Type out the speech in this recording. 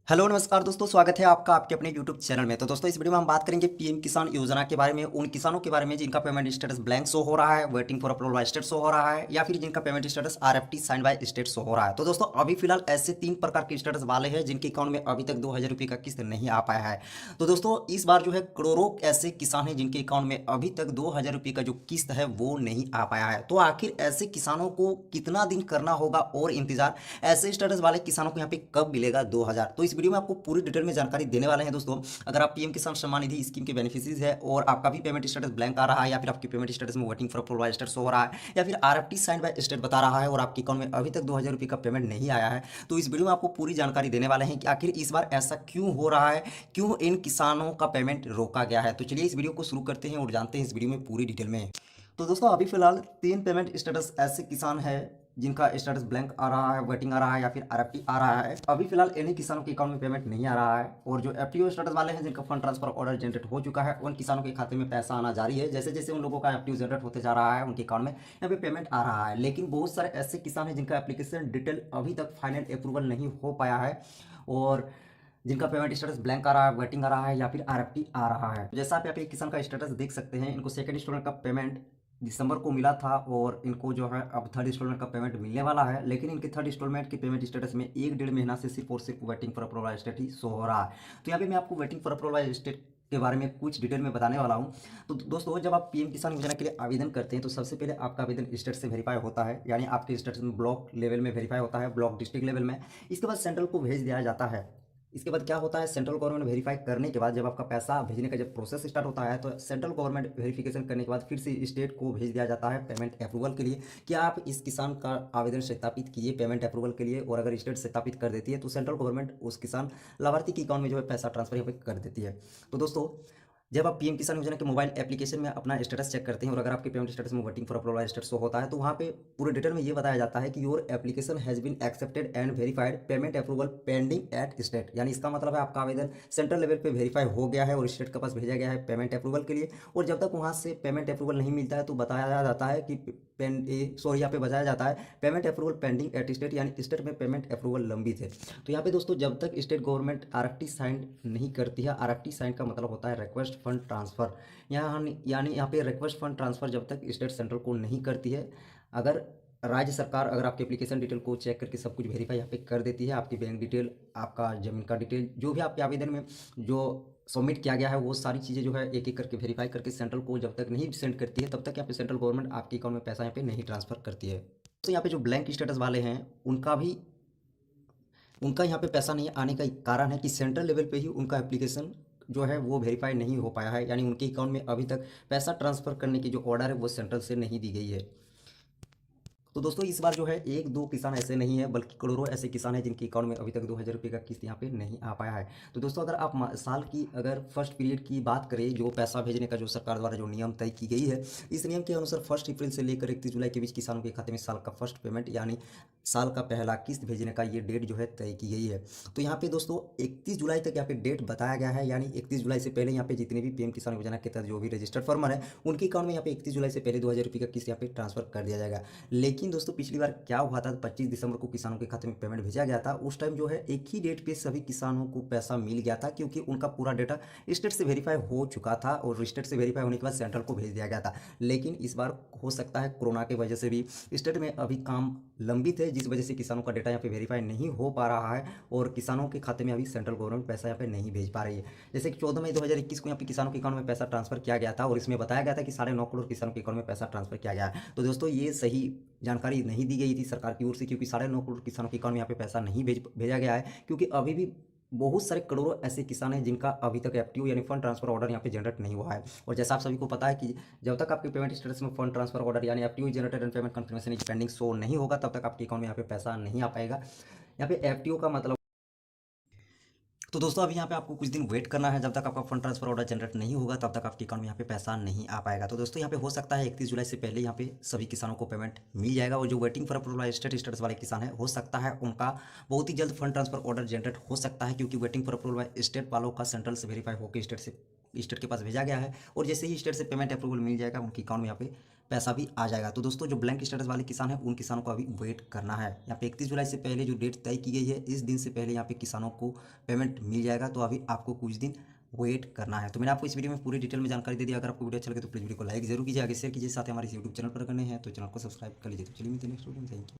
Hello नमस्कार दोस्तों, स्वागत है आपका आपके अपने यूट्यूब चैनल में। तो दोस्तों इस वीडियो में हम बात करेंगे पीएम किसान योजना के बारे में, उन किसानों के बारे में जिनका पेमेंट स्टेटस ब्लैंक शो हो रहा है, waiting for approval by state show हो रहा है, या फिर जिनका payment status RFT sign by state show हो रहा है। तो दोस्तों अभी फिलहाल ऐसे 3 प्रकार के स्टेटस वाले हैं जिनके अकाउंट में अभी तक 2000 रुपये का किस्त नहीं आ पाया है। तो दोस्तों इस बार जो है करोड़ों ऐसे किसान हैं जिनके अकाउंट में अभी तक 2000 रुपये का जो किस्त है वो नहीं आ पाया है। तो आखिर ऐसे किसानों को कितना दिन करना होगा और इंतजार, ऐसे स्टेटस वाले किसानों को यहाँ पे कब मिलेगा 2000। तो इस वीडियो में आपको पूरी डिटेल में जानकारी देने वाले हैं दोस्तों। अगर आप पीएम किसान सम्मान निधि स्कीम के बेनिफिशियरीज है और आपका भी पेमेंट स्टेटस ब्लैंक आ रहा है, या फिर आपकी पेमेंट स्टेटस में waiting for approval by state हो रहा है, या फिर आरएफटी साइन बाय स्टेट बता रहा है और आपके अकाउंट में अभी तक 2000 रुपये का पेमेंट नहीं आया है, तो इस वीडियो में आपको पूरी जानकारी देने वाले हैं कि आखिर इस बार ऐसा क्यों हो रहा है, क्यों इन किसानों का पेमेंट रोका गया है। तो चलिए इस वीडियो को शुरू करते हैं और जानते हैं इस वीडियो में पूरी डिटेल में। तो दोस्तों अभी फिलहाल 3 पेमेंट स्टेटस ऐसे किसान है जिनका स्टेटस ब्लैंक आ रहा है, वेटिंग आ रहा है, या फिर आरएफटी आ रहा है। अभी फिलहाल इन्हीं किसानों के अकाउंट में पेमेंट नहीं आ रहा है, और जो एफटीओ स्टेटस वाले हैं जिनका फंड ट्रांसफर ऑर्डर जनरेट हो चुका है उन किसानों के खाते में पैसा आना जारी है। जैसे जैसे उन लोगों का एफटीओ जनरेट होते जा रहा है उनके अकाउंट में यहाँ पे पेमेंट आ रहा है। लेकिन बहुत सारे ऐसे किसान हैं जिनका एप्लीकेशन डिटेल अभी तक फाइनल अप्रूवल नहीं हो पाया है, और जिनका पेमेंट स्टेटस ब्लैंक आ रहा है, वेटिंग आ रहा है, या फिर आरएफटी आ रहा है। जैसा आप यहाँ पे किसान का स्टेटस देख सकते हैं, इनको सेकंड इंस्टॉलमेंट का पेमेंट दिसंबर को मिला था, और इनको जो है अब थर्ड इंस्टॉलमेंट का पेमेंट मिलने वाला है। लेकिन इनके थर्ड इंस्टॉलमेंट के पेमेंट स्टेटस में 1 डेढ़ महीना से सिर्फ और सिर्फ waiting for approval state he show हो रहा है। तो यहाँ पे मैं आपको वेटिंग फॉर अप्रूवल स्टेट के बारे में कुछ डिटेल में बताने वाला हूँ। तो दोस्तों जब आप पीएम किसान योजना के लिए आवेदन करते हैं तो सबसे पहले आपका आवेदन स्टेट से वेरीफाई होता है, यानी आपके स्टेट में ब्लॉक लेवल में वेरीफाई होता है, ब्लॉक डिस्ट्रिक्ट लेवल में। इसके बाद सेंट्रल को भेज दिया जाता है। इसके बाद क्या होता है, सेंट्रल गवर्नमेंट वेरीफाई करने के बाद जब आपका पैसा भेजने का जब प्रोसेस स्टार्ट होता है, तो सेंट्रल गवर्नमेंट वेरिफिकेशन करने के बाद फिर से स्टेट को भेज दिया जाता है पेमेंट अप्रूवल के लिए कि आप इस किसान का आवेदन सत्यापित कीजिए पेमेंट अप्रूवल के लिए। और अगर स्टेट सत्यापित कर देती है तो सेंट्रल गवर्नमेंट उस किसान लाभार्थी के अकाउंट में जो है पैसा ट्रांसफर यहाँ पे कर देती है। तो दोस्तों जब आप पीएम किसान योजना के मोबाइल एप्लीकेशन में अपना स्टेटस चेक करते हैं, और अगर आपके पेमेंट स्टेटस में waiting for approval status show होता है, तो वहाँ पे पूरे डिटेल में ये बताया जाता है कि your application has been accepted and verified, payment approval pending at state. यानी इसका मतलब है आपका आवेदन सेंट्रल लेवल पे वेरीफाई हो गया है और स्टेट के पास भेजा गया है पेमेंट अप्रूवल के लिए। और जब तक वहाँ से पेमेंट अप्रूवल नहीं मिलता है तो बताया जाता है कि यहाँ पे बताया जाता है payment approval pending at state, यानी स्टेट में पेमेंट अप्रूवल लंबित है। तो यहाँ पे दोस्तों जब तक स्टेट गवर्नमेंट आरएफटी साइन नहीं करती है, आरएफटी साइन का मतलब होता है रिक्वेस्ट फंड ट्रांसफर, यानी यहाँ पे रिक्वेस्ट फंड ट्रांसफर जब तक स्टेट सेंट्रल को नहीं करती है, अगर राज्य सरकार अगर आपके एप्लीकेशन डिटेल को चेक करके सब कुछ वेरीफाई यहाँ पे कर देती है, आपकी बैंक डिटेल, आपका जमीन का डिटेल, जो भी आपके आवेदन में जो सबमिट किया गया है वो सारी चीज़ें जो है एक एक करके वेरीफाई करके सेंट्रल को जब तक नहीं सेंड करती है, तब तक यहाँ पे सेंट्रल गवर्नमेंट आपके अकाउंट में पैसा यहाँ पे नहीं ट्रांसफर करती है। तो यहाँ पे जो ब्लैंक स्टेटस वाले हैं उनका यहाँ पे पैसा नहीं आने का कारण है कि सेंट्रल लेवल पे ही उनका एप्लीकेशन जो है वो वेरीफाई नहीं हो पाया है, यानी उनके अकाउंट में अभी तक पैसा ट्रांसफ़र करने की जो ऑर्डर है वो सेंट्रल से नहीं दी गई है। तो दोस्तों इस बार जो है एक दो किसान ऐसे नहीं है बल्कि करोड़ों ऐसे किसान हैं जिनके अकाउंट में अभी तक 2000 रुपये का किस्त यहाँ पे नहीं आ पाया है। तो दोस्तों अगर आप साल की अगर फर्स्ट पीरियड की बात करें, जो पैसा भेजने का जो सरकार द्वारा जो नियम तय की गई है, इस नियम के अनुसार 1 अप्रैल से लेकर 31 जुलाई के बीच किसानों के खाते में साल का फर्स्ट पेमेंट यानी साल का पहला किस्त भेजने का ये डेट जो है तय की गई है। तो यहाँ पे दोस्तों 31 जुलाई तक यहाँ पे डेट बताया गया है, यानी 31 जुलाई से पहले यहाँ पे जितने भी पीएम किसान योजना के तहत जो भी रजिस्टर्ड फार्मर है उनके अकाउंट में यहाँ पे 31 जुलाई से पहले 2000 रुपये का किस्त यहाँ पे ट्रांसफर कर दिया जाएगा। लेकिन दोस्तों पिछली बार क्या हुआ था, 25 दिसंबर को किसानों के खाते में पेमेंट भेजा गया था। उस टाइम जो है एक ही डेट पे सभी किसानों को पैसा मिल गया था, क्योंकि उनका पूरा डेटा स्टेट से वेरीफाई हो चुका था और स्टेट से वेरीफाई होने के बाद सेंट्रल को भेज दिया गया था। लेकिन इस बार हो सकता है कोरोना की वजह से भी स्टेट में अभी काम लंबित है, जिस वजह से किसानों का डेटा यहाँ पे वेरीफाई नहीं हो पा रहा है और किसानों के खाते में अभी सेंट्रल गवर्नमेंट पैसा यहाँ पे नहीं भेज पा रही है। जैसे कि 14 मई 2021 को यहाँ पे किसानों के अकाउंट में पैसा ट्रांसफर किया गया था और इसमें बताया गया था कि 9.5 करोड़ किसानों के अकाउंट में पैसा ट्रांसफर किया गया है। तो दोस्तों ये सही जानकारी नहीं दी गई थी सरकार की ओर से, क्योंकि 9.5 करोड़ किसानों के अकाउंट में यहाँ पे पैसा नहीं भेजा गया है, क्योंकि अभी भी बहुत सारे करोड़ों ऐसे किसान हैं जिनका अभी तक एफटीओ यानी फंड ट्रांसफर ऑर्डर यहाँ पे जनरेट नहीं हुआ है। और जैसा आप सभी को पता है कि जब तक आपके पेमेंट स्टेटस में फंड ट्रांसफर ऑर्डर यानी FTO generated and payment confirmation is pending show नहीं होगा, तब तक आपके अकाउंट में यहाँ पे पैसा नहीं आ पाएगा। यहाँ पे एफटीओ का मतलब, तो दोस्तों अभी यहाँ पे आपको कुछ दिन वेट करना है, जब तक आपका फंड ट्रांसफर ऑर्डर जनरेट नहीं होगा तब तक आपके अकाउंट में यहाँ पे पैसा नहीं आ पाएगा। तो दोस्तों यहाँ पे हो सकता है 31 जुलाई से पहले यहाँ पे सभी किसानों को पेमेंट मिल जाएगा, और जो वेटिंग फॉर अप्रूवल स्टेटस वाले किसान है हो सकता है उनका बहुत ही जल्द फंड ट्रांसफर ऑर्डर जनरेट हो सकता है, क्योंकि वेटिंग फॉर अप्रूवल स्टेट वालों का सेंट्रल से वेरीफाई होकर स्टेट से स्टेट के पास भेजा गया है और जैसे ही स्टेट से पेमेंट अप्रूवल मिल जाएगा उनके अकाउंट में यहाँ पे पैसा भी आ जाएगा। तो दोस्तों जो ब्लैंक स्टेटस वाले किसान हैं उन किसानों को अभी वेट करना है। यहाँ पे 31 जुलाई से पहले जो डेट तय की गई है, इस दिन से पहले यहाँ पे किसानों को पेमेंट मिल जाएगा। तो अभी आपको कुछ दिन वेट करना है। तो मैंने आपको इस वीडियो में पूरी डिटेल में जानकारी दे दी। अगर आपको वीडियो अच्छा लगे तो प्लीज़ वीडियो को लाइक जरूर कीजिए, आगे शेयर कीजिए, साथ ही हमारे यूट्यूब चैनल पर करने हैं तो चैनल को सब्सक्राइब कर लीजिए। तो चलिए मिलते हैं नेक्स्ट वीडियो में। Thank you.